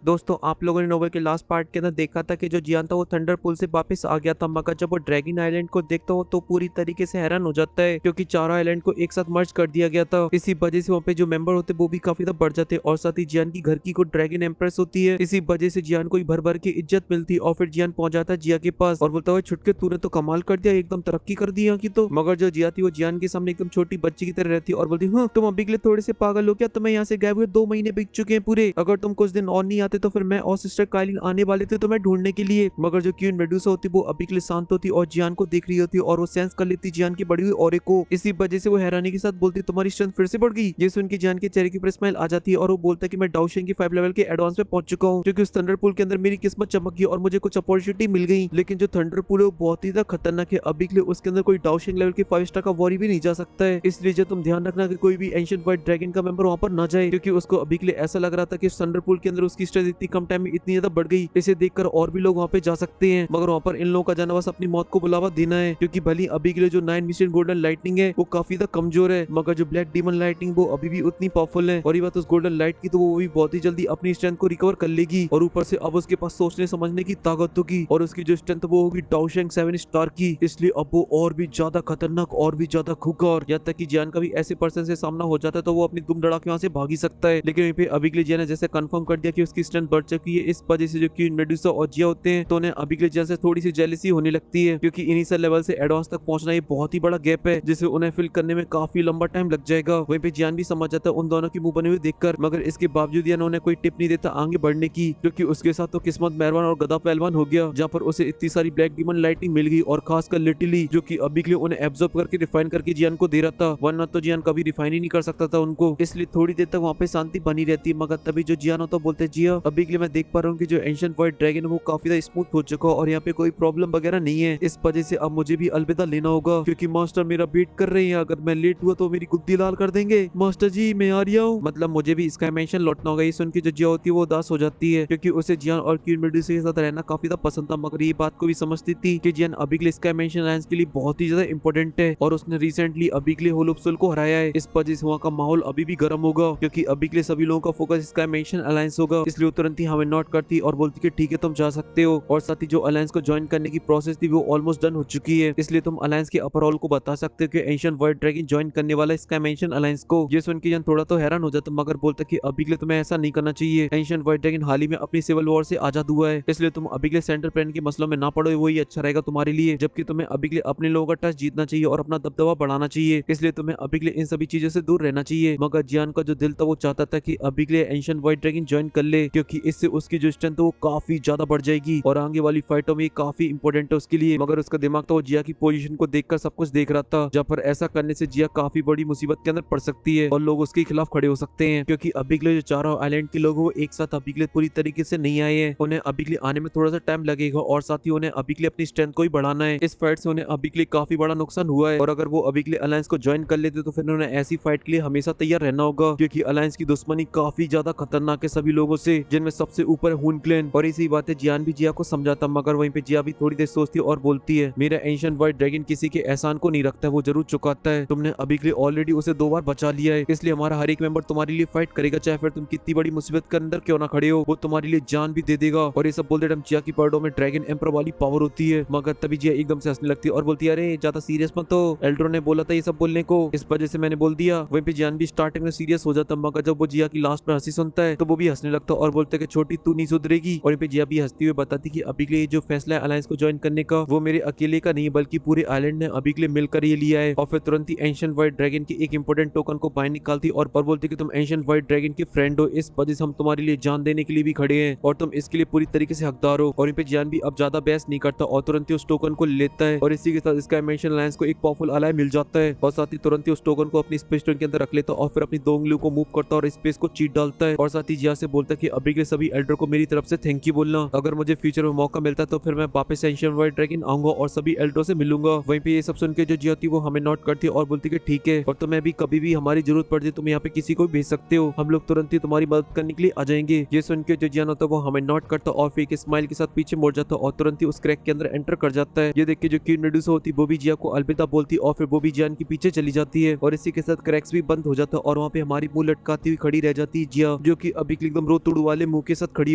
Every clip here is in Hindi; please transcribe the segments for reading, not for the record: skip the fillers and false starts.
दोस्तों आप लोगों ने नोवेल के लास्ट पार्ट के अंदर देखा था कि जो जियान था वो थंडर पुल से वापस आ गया था, मगर जब वो ड्रैगन आइलैंड को देखता हो तो पूरी तरीके से हैरान हो जाता है क्योंकि चारों आइलैंड को एक साथ मर्ज कर दिया गया था। इसी वजह से वहाँ पे जो मेंबर होते वो भी काफी ज्यादा बढ़ जाते और साथ ही जियान की घर की को ड्रैगन एम्प्रेस होती है। इसी वजह से जियान को भर भर की इज्जत मिलती और फिर जियान पहुंच जाता है जिया के पास और बोलता हुआ छुटके तूने तो कमाल कर दिया, एकदम तरक्की कर दी यहाँ की तो। मगर जो जिया थी वो जियान के सामने एकदम छोटी बच्ची की तरह रहती और बोलती हाँ तुम अभी के लिए थोड़े से पागल हो क्या, तुम्हें यहाँ से गायब हुए 2 महीने बीत चुके हैं पूरे, अगर तुम कुछ दिन और नहीं आते तो फिर मैं और सिस्टर काइलिन आने वाले थे तुम्हें ढूंढने के लिए। मगर जो क्वीन मेडुसा होती वो अभी के लिए शांत होती और जियान को देख रही होती और वो सेंस कर लेती जियान की बढ़ी हुई ऑरे को। इसी वजह से वो हैरानी के साथ बोलती तुम्हारी स्ट्रेंथ फिर से बढ़ गई। ये सुन के जियान के चेहरे की ऊपर स्माइल आ जाती है और वो बोलता है कि मैं डाउशिंग की 5 लेवल के एडवांस में पहुंच चुका हूँ क्योंकि उस थंडर पूल के अंदर मेरी किस्मत चमक गई और मुझे कुछ अपॉर्चुनिटी मिल गई। लेकिन जो थंडर पूल है वो बहुत ही ज्यादा खतरनाक है, अभी के लिए उसके अंदर कोई डाउशिंग लेवल के 5 स्टार का वॉरी भी नहीं जा सकता है। इसलिए जो तुम ध्यान रखना कि कोई भी एंशिएंट व्हाइट ड्रैगन का मेंबर वहां पर ना जाए, क्योंकि उसको अभी के लिए ऐसा लग रहा था कि थंडर पूल के अंदर उसकी स्ट्रेंथ इतनी कम टाइम में इतनी ज्यादा बढ़ गई, इसे देखकर और भी लोग वहां पे जा सकते हैं। मगर वहां पर इन लोगों का जाना बस अपनी मौत को बुलावा देना है, क्योंकि भली अभी के लिए जो 9 मिशन गोल्डन लाइटनिंग है वो काफी ज्यादा कमजोर है, मगर जो ब्लैक डीमन लाइटनिंग वो अभी भी उतनी पावरफुल है। और ये बात उस गोल्डन लाइट की तो वो भी बहुत ही जल्दी अपनी स्ट्रेंथ को रिकवर कर लेगी और ऊपर से अब उसके पास सोचने समझने की ताकत होगी और उसकी जो स्ट्रेंथ वो होगी डाउशेंग 7 स्टार की। इसलिए अब वो और भी ज्यादा खतरनाक और भी ज्यादा खुकार, यहाँ तक कि जियान का भी ऐसे पर्सन से सामना हो जाता है तो वो अपनी दुम दड़ा के वहां से भाग ही सकता है। लेकिन वहीं पे अभी के लिए जियान ने जैसे कंफर्म कर दिया कि उसकी स्ट्रेंथ बढ़ चुकी है, इस वजह से जो क्वीन मेडुसा और जिया होते हैं तो उन्हें अभी के लिए जियान से थोड़ी सी जेलसी होने लगती है, क्योंकि इनिशियल लेवल से एडवांस तक पहुंचना ये बहुत ही बड़ा गैप है जिसे उन्हें फिल करने में काफी लंबा टाइम लग जाएगा। वहीं पे जियान भी समझ जाता है उन दोनों की मुंह बने हुए देखकर, मगर इसके बावजूद जियान उन्हें कोई टिप नहीं देता आगे बढ़ने की, क्योंकि उसके साथ तो किस्मत मेहरबान और गधा पहलवान हो गया जहाँ पर उसे इतनी सारी ब्लैक डीमन लाइटिंग मिल गई और खासकर लिटिली जो कि अभी के लिए उन्हें एब्जॉर्ब करके रिफाइन करके जियान को दे रहा था, वरना तो जियान कभी रिफाइन ही नहीं कर सकता था उनको। इसलिए थोड़ी देर तक वहाँ पे शांति बनी रहती, मगर तभी जो जियान होता बोलते जिया अभी के लिए मैं देख पा रहा हूँ कि जो एंशिएंट व्हाइट ड्रैगन है वो काफी ज्यादा स्मूथ हो चुका और यहाँ पे कोई प्रॉब्लम वगैरह नहीं है, इस वजह से अब मुझे भी अलविदा लेना होगा क्योंकि मास्टर मेरा वेट कर रहे हैं, अगर मैं लेट हुआ तो मेरी गुद्दी लाल कर देंगे। मास्टर जी मैं आ रहा हूँ, मतलब मुझे भी स्काई मैंशन लौटना होगा। ये सुन के जो जिया होती है वो उदास हो जाती है क्योंकि उसे जियान और क्वीन मेडुसा के साथ रहना काफी ज्यादा पसंद था, मगर ये बात को भी समझती थी कि जियान अभी के लिए स्काई मैंशन अलायंस के लिए बहुत ही ज्यादा इंपॉर्टेंट है और उसने रिसेंटली अभी के लिए होलोप्सुल को हराया है, इस वजह से वहाँ का माहौल अभी भी गर्म होगा क्योंकि अभी के लिए सभी लोगों का फोकस स्काई मैंशन अलायंस होगा। इसलिए वो तुरंत ही हमें नोट करती और बोलती कि ठीक है तुम जा सकते हो, और साथ ही जो अलायंस को ज्वाइन करने की प्रोसेस थी वो ऑलमोस्ट डन हो चुकी है, इसलिए तुम अलायंस के अपरऑल को बता सकते हो कि एंशिएंट व्हाइट ड्रैगन ज्वाइन करने वाला है स्काई मैंशन अलायंस को। ये सुन के जन थोड़ा तो हैरान हो जाता, मगर बोलता कि अभी के लिए तुम्हें ऐसा नहीं करना चाहिए, एंशिएंट व्हाइट ड्रैगन हाल ही में अपनी सिविल वॉर से आजाद हुआ है, इसलिए तुम अभी के लिए सेंट्रल प्लान के मसलों में ना पड़ो, वही अच्छा रहेगा तुम्हारे लिए, जबकि तुम्हें अभी के लिए अपने लोगों का टच जीतना चाहिए और अपना दबदबा बढ़ाना चाहिए, इसलिए तुम्हें अभी के लिए इन सभी चीजों से दूर रहना चाहिए। मगर जियान का जो दिल था वो चाहता था कि अभी के लिए एंशिएंट व्हाइट ड्रैगन ज्वाइन कर ले, क्योंकि इससे उसकी जो स्ट्रेंथ है वो काफी ज्यादा बढ़ जाएगी और आगे वाली फाइटों में काफी इंपॉर्टेंट है उसके लिए। मगर उसका दिमाग तो वो जिया की पोजीशन को देखकर सब कुछ देख रहा था, जहाँ पर ऐसा करने से जिया काफी बड़ी मुसीबत के अंदर पड़ सकती है और लोग उसके खिलाफ खड़े हो सकते हैं, क्योंकि अभी के लिए जो चारों आइलैंड के लोग वो एक साथ अभी के लिए पूरी तरीके से नहीं आए हैं, उन्हें अभी के लिए आने में थोड़ा सा टाइम लगेगा और साथ ही उन्हें अभी के लिए अपनी स्ट्रेंथ को ही बढ़ाना है। इस फाइट से उन्हें अभी के लिए काफी बड़ा नुकसान हुआ है और अगर वो अभी के लिए अलायंस को ज्वाइन कर लेते तो फिर उन्हें ऐसी फाइट के लिए हमेशा तैयार रहना होगा, क्योंकि अलायंस की दुश्मनी काफी ज्यादा खतरनाक है सभी लोगों से, जिनमें सबसे ऊपर हून क्लैन। और इसी बातें जियान भी जिया को समझाता, मगर वहीं पे जिया भी थोड़ी देर सोचती और बोलती है मेरा एंशिएंट व्हाइट ड्रैगन किसी के एहसान को नहीं रखता, वो जरूर चुकाता है, तुमने अभी के लिए ऑलरेडी उसे 2 बार बचा लिया है, इसलिए हमारा हर एक मेंबर तुम्हारे लिए फाइट करेगा, चाहे फिर तुम कितनी बड़ी मुसीबत के अंदर क्यों ना खड़े हो, वो तुम्हारे लिए जान भी दे देगा। और ये सब बोलते टाइम जिया की पर्दों में ड्रैगन एम्पर वाली पावर होती है, मगर तभी जिया एकदम से हंसने लगती है और बोलती है अरे ज्यादा सीरियस मत हो, एल्ड्रो ने बोला था ये सब बोलने को, इस वजह से मैंने बोल दिया। वहीं पे जियान भी स्टार्टिंग में सीरियस हो जाता, मगर जब वो जिया की लास्ट में हंसी सुनता है तो वो भी हंसने लगता और बोलता है कि छोटी तू नहीं सुधरेगी। और वहीं पे जिया भी हंसती हुई बताती कि अभी के लिए जो फैसला है अलायंस को ज्वाइन करने का वो मेरे अकेले का नहीं है, बल्कि पूरे आइलैंड ने अभी के लिए मिलकर ये लिया है। और फिर तुरंत ही एंशिएंट व्हाइट ड्रैगन की एक इंपॉर्टेंट टोकन को बाहर निकालती और पर बोलती कि तुम एंशिएंट व्हाइट ड्रैगन के फ्रेंड हो, इस वजह से हम तुम्हारे लिए जान देने के लिए भी खड़े हैं और तुम इसके लिए पूरी तरीके से हकदार हो। और वहीं पे जियान भी अब ज्यादा बहस नहीं करता और तुरंत ही उस टोकन को लेता है और इसी के साथ इसका मैंशन अलायंस को एक पावरफुल अलाय मिल जाता है और साथ ही तुरंत ही उस टोकन को अपनी स्पेस स्टेशन के अंदर रख लेता और फिर अपनी 2 उंगलियों को मूव करता और स्पेस को चीट डालता है और साथ ही जिया से बोलता है कि अभी के सभी एल्डर को मेरी तरफ से थैंक यू बोलना, अगर मुझे फ्यूचर में मौका मिलता तो फिर मैं वापस एंशिएंट व्हाइट ड्रैगन आऊंगा और सभी एल्डर से मिलूंगा। वहीं पे ये सब सुन के जो जिया थी वो हमें नोट करती और बोलती कि ठीक है, और तुम्हें भी कभी भी हमारी जरूरत पड़ती तुम यहाँ पे किसी को भी भेज सकते हो, हम लोग तुरंत ही तुम्हारी मदद करने के लिए आ जाएंगे। ये सुन के जो जियान होता है वो हमें नोट करता और फिर एक स्माइल के साथ पीछे मुड़ जाता और तुरंत ही उस क्रैक के अंदर एंटर कर जाता है। ये देख के जो क्वीन मेडुसा होती वो भी जिया को अलविदा बोलती और फिर वो भी जियान के पीछे चली जाती है और इसी के साथ क्रैक्स भी बंद हो जाता है और वहाँ पे हमारी मुंह लटकाती हुई खड़ी रह जाती है जिया, जो कि अभी के लिए एकदम रो तुड़ू वाले मुंह के साथ खड़ी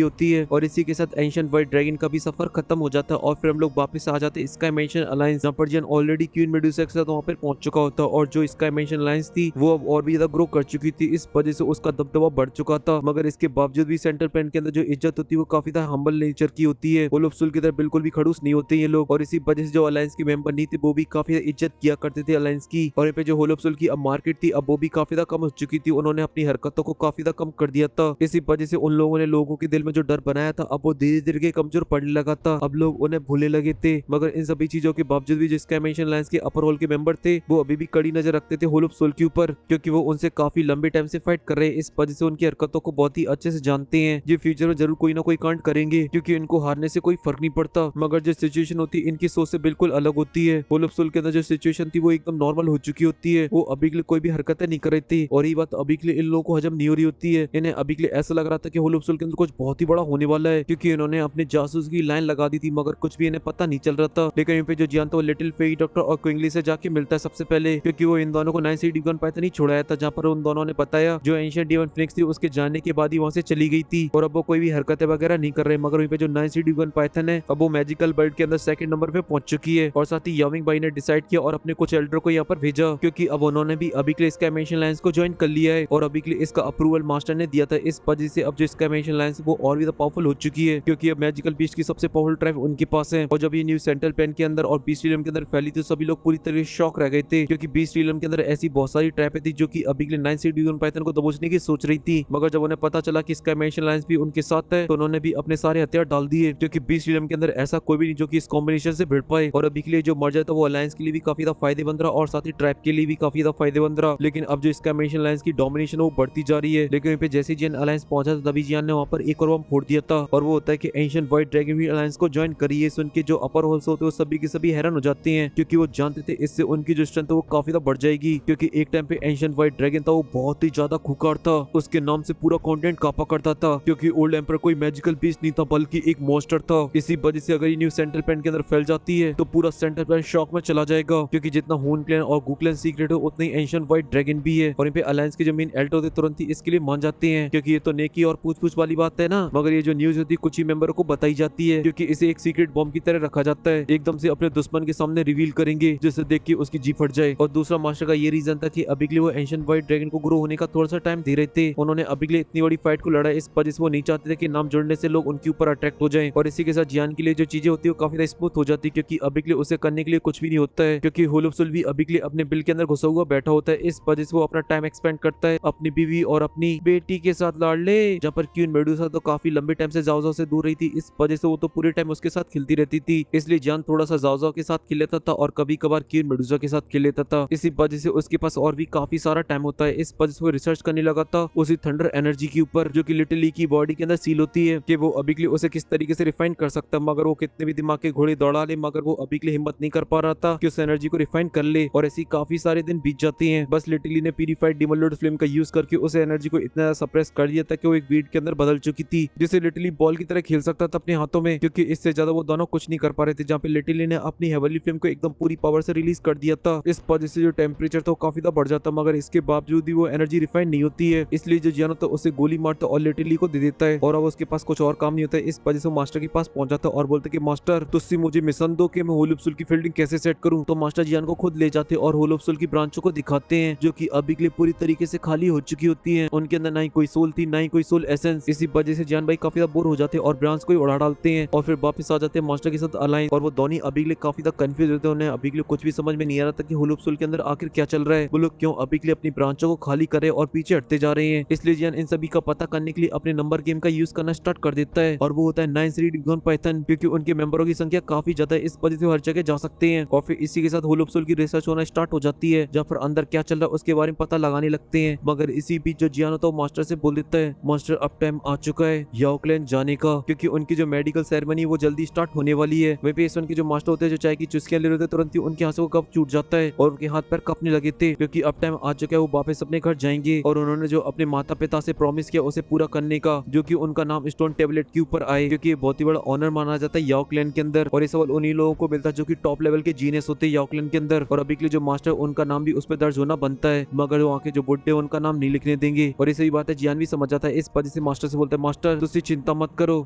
होती है और इसी के साथ एंशिएंट व्हाइट ड्रैगन का भी सफर खत्म हो जाता है और फिर हम लोग वापस आ जाते हैं स्काई मेंशन अलायंस, जहाँ पर जियान ऑलरेडी क्वीन मेडुसा के साथ वहाँ पर पहुंच चुका होता और जो स्काई मेंशन अलायंस थी वो अब और भी ज्यादा ग्रो कर चुकी थी। इस वजह से उसका दबदबा बढ़ चुका था, मगर इसके बावजूद भी सेंट्रल प्लान के अंदर जो इज्जत होती है वो काफी ज्यादा हम्बल नेचर की होती है। वो लोग सुल की तरह बिल्कुल भी खड़ूस नहीं होते ये लोग, और इसी वजह से जो अलायंस के मेंबर नहीं थे वो भी काफी इज्जत किया करते थे अलायंस की। और यहाँ पे जो होलोप्सुल की अब मार्केट थी अब वो भी काफी ज्यादा कम हो चुकी थी, उन्होंने अपनी हरकतों को काफी ज्यादा कम कर दिया था। इसी वजह से उन लोगों ने लोगों के दिल में जो डर बनाया था अब वो धीरे धीरे कमजोर पड़ने लगा था। अब लोग उन्हें भूलने लगे थे, मगर इन सभी चीजों के बावजूद भी जो स्काई मेंशन अलायंस के अपर होल के मेंबर थे वो अभी भी कड़ी नजर रखते थे होलोप्सुल के ऊपर, क्योंकि वो उनसे काफी लंबे टाइम से फाइट कर रहे हैं। इस वजह से उनकी हरकतों को बहुत ही अच्छे से जानते हैं, ये फ्यूचर में जरूर कोई ना कोई कांड करेंगे, क्योंकि इनको हारने से कोई फर्क नहीं पड़ता। मगर जो सिचुएशन होती है इनकी सोच से बिल्कुल अलग होती है। होलोप्सुल के अंदर जो सिचुएशन थी वो एकदम नॉर्मल हो चुकी होती है, वो अभी के लिए कोई भी हरकतें नहीं कर रही थी, और ये बात अभी के लिए इन लोगों को हजम नहीं हो रही होती है। इन्हें अभी के लिए ऐसा लग रहा था कि होलोप्सुल के अंदर कुछ बहुत ही बड़ा होने वाला है, क्योंकि इन्होंने अपने जासूस की लाइन लगा दी थी मगर कुछ भी इन्हें पता नहीं चल रहा था। लेकिन यहाँ पे जो जियान था वो लिटिल फेई डॉक्टर और क्विंगली से जाके मिलता है सबसे पहले, क्योंकि वो इन दोनों को 9 ड्रैगन पाइथन ही छोड़ाया था, जहाँ पर उन दोनों ने बताया जो एंशिएंट डेमन फिनिक्स थी उसके जाने के बाद ही वहां से चली गई थी, और अब वो कोई भी हरकतें वगैरह नहीं कर रहे। मगर वहीं पे जो 9 ड्रैगन पाइथन है अब वो मैजिकल बर्ड के अंदर सेकंड नंबर पे पहुंच चुकी है, और साथ ही यामिंग भाई ने डिसाइड किया और अपने कुछ एल्डर को यहाँ पर भेजा, क्योंकि अब उन्होंने भी अभी के लिए स्काई मेंशन अलायंस को ज्वाइन कर लिया है, और अभी के लिए इसका अप्रूवल मास्टर ने दिया था। इस वजह से अब जो स्काई मेंशन अलायंस वो और भी पावरफुल हो चुकी है, क्योंकि अब मैजिकल बीस्ट की सबसे पावरफुल ट्राइब उनके पास है। और जब ये न्यूज सेंट्रल प्लान के अंदर और बीस्ट रियलम के अंदर फैली तो सभी लोग पूरी तरह से शॉक रह गए थे, क्योंकि बीस्ट रियलम के अंदर ऐसी बहुत सारी ट्रैपें थी जो कि अभी के लिए 9 ड्रैगन पाइथन को दबोचने की सोच रही थी। मगर जब उन्हें पता चला कि स्काई मेंशन अलायंस भी उनके साथ है तो उन्होंने भी अपने सारे हथियार डाल दिए, क्योंकि बीस्ट रियलम के अंदर ऐसा कोई भी नहीं जो कि इस कॉम्बिनेशन से भिड़ पाए। और अभी के लिए जो मर्जर था वो अलायंस के लिए भी काफी ज्यादा फायदेमंद रहा और साथ ही ट्राइब के लिए भी काफी ज्यादा फायदेमंद रहा। लेकिन अब जो स्काई मेंशन अलायंस की डोमिनेशन वो बढ़ती जा रही है। लेकिन पे जैसे जियान अलायंस पहुंचा था तभी जियान ने वहां पर एक और बम फोड़ दिया था, और वो होता है कि एंशिएंट व्हाइट ड्रैगन भी अलायंस को ज्वाइन करी है। सुन के जो अपर होल्स होते हैं वो सभी के सभी हैरान हो जाते हैं, क्योंकि वो जानते थे इससे उनकी जो स्ट्रेंथ है वो काफी ज्यादा बढ़ जाएगी, क्योंकि एक टाइम पे एंशिएंट व्हाइट ड्रैगन था वो बहुत ही ज्यादा खुकार था, उसके नाम से पूरा कॉन्टिनेंट कांपा करता था, क्योंकि ओल्ड एम्पर कोई मैजिकल बीस्ट नहीं था बल्कि एक मॉन्स्टर था। इसी वजह से अगर ये न्यूज़ सेंट्रल प्लान के अंदर फैल जाती है तो पूरा सेंट्रल प्लान शॉक में चला जाएगा, क्योंकि जितना हून क्लैन और गू क्लैन सीक्रेट है उतना ही एंशिएंट व्हाइट ड्रैगन भी है। और इन पे अलायंस के जो मेन एल्डर होते तुरंत ही इसके लिए मान जाते हैं, क्योंकि ये तो नेकी और पूछ पूछ वाली बात है ना। मगर ये जो न्यूज होती है कुछ ही मेंबरों को बताई जाती है, क्योंकि इसे एक सीक्रेट बॉम्ब की तरह रखा जाता है, एकदम से अपने दुश्मन के सामने रिवील करेंगे जिसे देख के उसकी जी फट जाए। और दूसरा मास्टर का ये रीजन था कि अभी के लिए वो एंशिएंट व्हाइट ड्रैगन को ग्रो होने का थोड़ा सा टाइम दे रहे थे। उन्होंने अभी के लिए इतनी बड़ी फाइट को लड़ा इस वजह से वो नहीं चाहते थे कि नाम जुड़ने से लोग उनके ऊपर अट्रैक्ट हो जाएं। और इसी के साथ जियान के लिए जो चीजें होती है वो काफी स्मूथ हो जाती है, क्योंकि अभी के लिए उसे करने के लिए कुछ भी नहीं होता है, क्योंकि होलोप्सुल भी अभी के लिए अपने बिल के अंदर घुसा हुआ बैठा होता है। इस वजह से वो अपना टाइम एक्सपेंड करता है अपनी बीवी और अपनी बेटी के साथ लाड़ ले, जहाँ पर क्वीन मेडुसा तो काफी लंबे टाइम से जाओ से दूर रही थी। इस वजह से वो तो पूरे टाइम उसके साथ खिलती रहती थी, इसलिए जियान थोड़ा सा जाओ के साथ खेल लेता था और कभी कभार क्वीन मेडुसा के साथ खेल लेता था। इसी वजह से उसके पास और भी काफी सारा टाइम होता है। इस वजह से वो रिसर्च करने लगा था उसी थंडर एनर्जी के ऊपर, जो कि लिटिल ली की बॉडी के अंदर सील होती है, कि वो अभी के लिए उसे किस तरीके से रिफाइन कर सकता है। मगर वो कितने भी दिमाग के घोड़े दौड़ा ले मगर वो अभी के लिए हिम्मत नहीं कर पा रहा था कि उस एनर्जी को रिफाइन कर ले। और ऐसी काफी सारे दिन बीत जाते हैं। बस लिटिली ने प्यूरिफाइड डीमन लॉर्ड फ्लेम का यूज करके उस एनर्जी को इतना सप्रेस कर दिया था कि वो एक बीट के अंदर बदल चुकी थी, जिसे लिटिली बॉल की तरह खेल सकता था अपने हाथों में, क्योंकि इससे ज्यादा वो दोनों कुछ नहीं कर पा रहे थे। जहाँ पे लिटिली ने अपनी हेवनली फ्लेम को एकदम पूरी पावर से रिलीज कर दिया था। इस वजह से जो टेम्परेचर था वो काफी ज्यादा बढ़ जाता, मगर इसके बावजूद भी वो एनर्जी रिफाइन नहीं होती है। इसलिए जो जियानो था उसे गोली मारता और लिटिली को दे देता है, और अब उसके पास कुछ और काम नहीं होता है। इस वजह से मास्टर के पास पहुंच जाता और बोलते कि मास्टर तुझसे मुझे मिशन दो कि मैं होलोप्सुल की फील्डिंग कैसे सेट करूं। तो मास्टर जियान को खुद ले जाते और होलोप्सुल की ब्रांचों को दिखाते हैं, जो कि अभी के लिए पूरी तरीके से खाली हो चुकी होती है। उनके अंदर ना ही कोई सोल थी ना ही कोई सोल एसेंस। इसी वजह से जियान भाई काफी ज्यादा बोर हो जाते हैं और ब्रांच को ही उड़ा डालते हैं और फिर वापस आ जाते हैं मास्टर के साथ अलायंस। और वो दोनों अभी के लिए काफी ज्यादा कंफ्यूज होते हैं। उन्हें अभी के लिए कुछ भी समझ में नहीं आ रहा था कि होलोप्सुल के अंदर आखिर क्या चल रहा है, वो लोग क्यों अभी के लिए अपनी ब्रांचों को खाली करे और पीछे हटते जा रहे हैं। इसलिए जियान इन सभी का पता करने के लिए अपने नंबर गेम का यूज करना स्टार्ट कर देता है, और वो होता है 9 ड्रैगन पाइथन, क्योंकि उनके मेंबरों की संख्या काफी ज्यादा है। इस वजह से हर जगह जा सकते हैं। और फिर इसी के साथ होलोप्सुल की रिसर्च होना स्टार्ट हो जाती है, जहाँ पर अंदर क्या चल रहा है उसके बारे में पता लगाने लगते हैं। मगर इसी बीच जो जियान होता है मास्टर से बोल देता है मास्टर अब टाइम आ चुका है याओ क्लैन जाने का, क्योंकि उनकी जो मेडिकल सेरेमनी वो जल्दी स्टार्ट होने वाली है। वहीं पे इस उनके जो मास्टर होते हैं जो चाय की चुस्कियां ले रहे थे तुरंत ही उनके हाथ से वो कप छूट जाता है और उनके हाथ पैर कांपने लगे थे, क्योंकि अब टाइम आ चुका है वो वापस अपने घर जाएंगे। और उन्होंने जो अपने माता पिता से प्रॉमिस किया उसे पूरा करने का, जो कि उनका नाम स्टोन टेबलेट के ऊपर आए, क्योंकि ये बहुत ही बड़ा ऑनर माना जाता है याओ क्लैन के अंदर। और ये सवाल उन्हीं लोगों को मिलता है जो कि टॉप लेवल के जीनियस होते हैं याओ क्लैन के अंदर। और अभी के लिए जो मास्टर उनका नाम भी उस पर दर्ज होना बनता है, मगर वहाँ के जो बुड्ढे उनका नाम नहीं लिखने देंगे। और ये सही बात है जियान भी समझ जाता है। इस वजह से मास्टर से बोलता है मास्टर तुसी चिंता मत करो,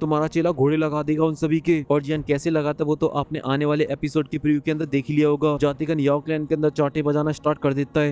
तुम्हारा चेला घोड़े लगा देगा उन सभी के। और जियान कैसे लगाता है वो तो आपने आने वाले एपिसोड की प्रीव्यू के अंदर देख ही लिया होगा। जातिगन याओ क्लैन के अंदर चाटे बजाना स्टार्ट कर देता है।